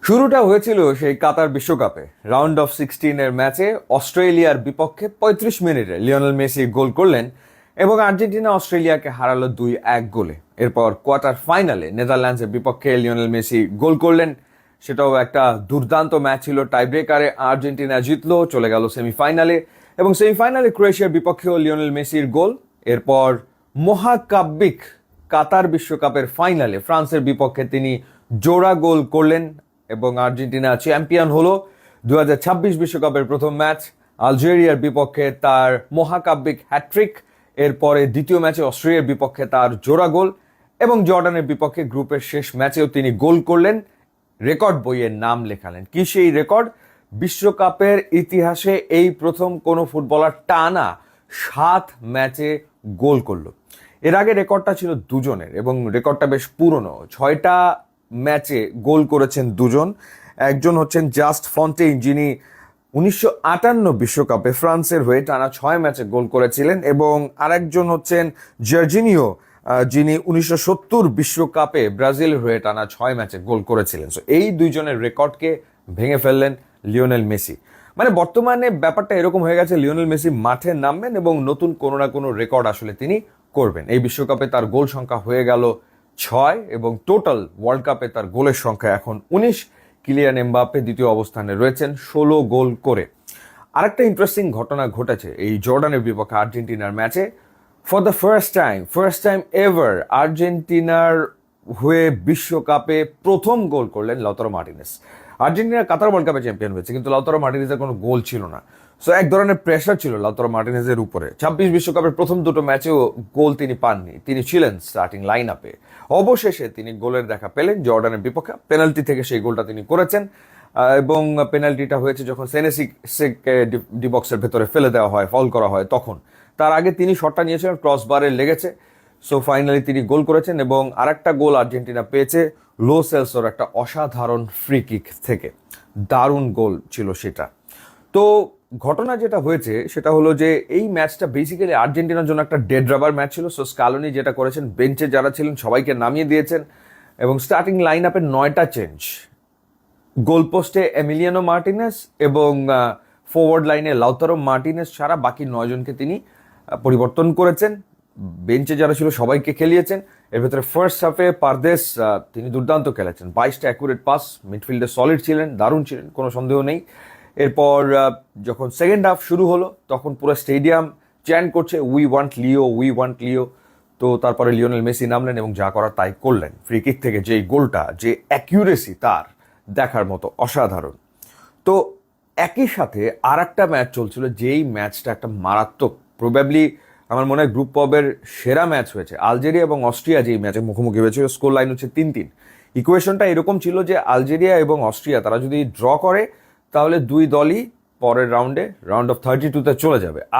শুরুটা হয়েছিল সেই কাতার বিশ্বকাপে রাউন্ড অফ 16 এর ম্যাচে অস্ট্রেলিয়ার বিপক্ষে 35 মিনিটে লিওনেল মেসি গোল করলেন এবং আর্জেন্টিনা অস্ট্রেলিয়াকে হারালো 2-1 গোলে। এরপর কোয়ার্টার ফাইনালে নেদারল্যান্ডসের বিপক্ষে লিওনেল মেসি গোল করলেন, সেটাও একটা দুর্দান্ত ম্যাচ ছিল। টাই ব্রেকারে আর্জেন্টিনা জিতলো, চলে গেল সেমিফাইনালে এবং সেমিফাইনালে ক্রোয়েশিয়ার বিপক্ষেও লিওনেল মেসির গোল। এরপর মহাকাব্যিক কাতার বিশ্বকাপের ফাইনালে ফ্রান্সের বিপক্ষে তিনি জোড়া গোল করলেন এবং আর্জেন্টিনা চ্যাম্পিয়ন হলো। 2026 বিশ্বকাপের প্রথম ম্যাচ আলজেরিয়ার বিপক্ষে তার মহাকাব্যিক হ্যাট্রিক, এরপরে দ্বিতীয় ম্যাচে অস্ট্রেলিয়ার বিপক্ষে তার জোড়া গোল এবং জর্ডানের বিপক্ষে গ্রুপের শেষ ম্যাচেও তিনি গোল করলেন, রেকর্ড বইয়ে নাম লেখালেন। কি সেই রেকর্ড? বিশ্বকাপের ইতিহাসে এই প্রথম কোনো ফুটবলার টানা 7 ম্যাচে গোল করলো। এর আগে রেকর্ডটা ছিল দুজনের এবং রেকর্ডটা বেশ পুরনো। 6টা ম্যাচে গোল করেছেন দুজন। একজন হচ্ছেন জাস্ট ফন্টেইন, যিনি 1958 বিশ্বকাপে ফ্রান্সের হয়ে টানা 6 ম্যাচে গোল করেছিলেন, এবং আরেকজন হচ্ছেন জর্জিনিও, যিনি 1970 বিশ্বকাপে ব্রাজিলের হয়ে টানা 6 ম্যাচে গোল করেছিলেন। সো এই দুইজনের রেকর্ডকে ভেঙে ফেললেন লিওনেল মেসি। মানে বর্তমানে ব্যাপারটা এরকম হয়ে গেছে, লিওনেল মেসি মাঠে নামবেন এবং নতুন কোনো না কোনো রেকর্ড আসলে তিনি করবেন। এই বিশ্বকাপে তার গোল সংখ্যা হয়ে গেল 6 এবং টোটাল ওয়ার্ল্ড কাপে তার গোলের সংখ্যা এখন 19। কিলিয়ান এমবাপ্পে দ্বিতীয় অবস্থানে রয়েছেন 16 গোল করে। আরেকটা ইন্টারেস্টিং ঘটনা ঘটেছে এই জর্ডানের বিপক্ষে আর্জেন্টিনার ম্যাচে। For the first time ever আর্জেন্টিনার হয়ে বিশ্বকাপে প্রথম গোল করলেন লাউতারো মার্টিনেজ। আর্জেন্টিনা কাতার ওয়ার্ল্ড কাপে চ্যাম্পিয়ন হয়েছে, কিন্তু লাউতারো মার্টিনেজের কোনো গোল ছিল না। সো এক ধরনের প্রেশার ছিল লাউতারো মার্টিনেজের উপরে। 26 বিশ্বকাপের প্রথম দুটো ম্যাচেও গোল তিনি পাননি, তিনি ছিলেন স্টার্টিং লাইন আপে। অবশেষে তিনি গোলের দেখা পেলেন জর্ডানের বিপক্ষে, পেনাল্টি থেকে সেই গোলটা তিনি করেছেন এবং পেনাল্টিটা হয়েছে যখন সেনেসিকে ডি বক্সের ভেতরে ফেলে দেওয়া হয়, ফল করা হয় তখন। তার আগে তিনি শটটা নিয়েছিলেন, ক্রসবারে লেগেছে। সো ফাইনালি তিনি গোল করেছেন এবং আরেকটা গোল আর্জেন্টিনা পেয়েছে লো সেলসোর একটা অসাধারণ ফ্রি কিক থেকে। দারুণ গোল ছিল সেটা। তো ঘটনা যেটা হয়েছে সেটা হলো যে এই ম্যাচটা বেসিক্যালি আর্জেন্টিনার জন্য একটা ডেড রাবার ম্যাচ ছিল। সো স্কালোনি যেটা করেছেন, বেঞ্চে যারা ছিলেন সবাইকে নামিয়ে দিয়েছেন এবং স্টার্টিং লাইন আপের 9টা চেঞ্জ। গোলপোস্টে এমিলিয়ানো মার্টিনেজ এবং ফরওয়ার্ড লাইনে লাউতারো মার্টিনেজ ছাড়া বাকি 9 জনকে তিনি পরিবর্তন করেছেন। বেঞ্চে যারা ছিল সবাইকে খেলিয়েছেন। এর ভেতরে ফার্স্ট হাফে পারদেস তিনি দুর্দান্ত খেলেছেন, 22টা অ্যাকুরেট পাস, মিডফিল্ডে সলিড ছিলেন, দারুণ ছিলেন, কোনো সন্দেহ নেই। এরপর যখন সেকেন্ড হাফ শুরু হলো তখন পুরো স্টেডিয়াম চ্যান্ট করছে we want Leo, we want Leo. তো তারপরে লিওনেল মেসি নামলেন এবং যা করার তাই করলেন। ফ্রি কিক থেকে যেই গোলটা, যে অ্যাকিউরেসি তার দেখার মতো অসাধারণ। তো একই সাথে আর একটা ম্যাচ চলছিল, যেই ম্যাচটা একটা মারাত্মক, প্রবাবলি আমার মনে হয় গ্রুপ পর্বের সেরা ম্যাচ হয়েছে। আলজেরিয়া এবং অস্ট্রিয়া যেই ম্যাচে মুখোমুখি হয়েছিল, স্কোর লাইন হচ্ছে 3-3। ইকুয়েশনটা এরকম ছিল যে আলজেরিয়া এবং অস্ট্রিয়া তারা যদি ড্র করে তাহলে দুই দলই পরের রাউন্ড অফ 32-তে চলে যাবে।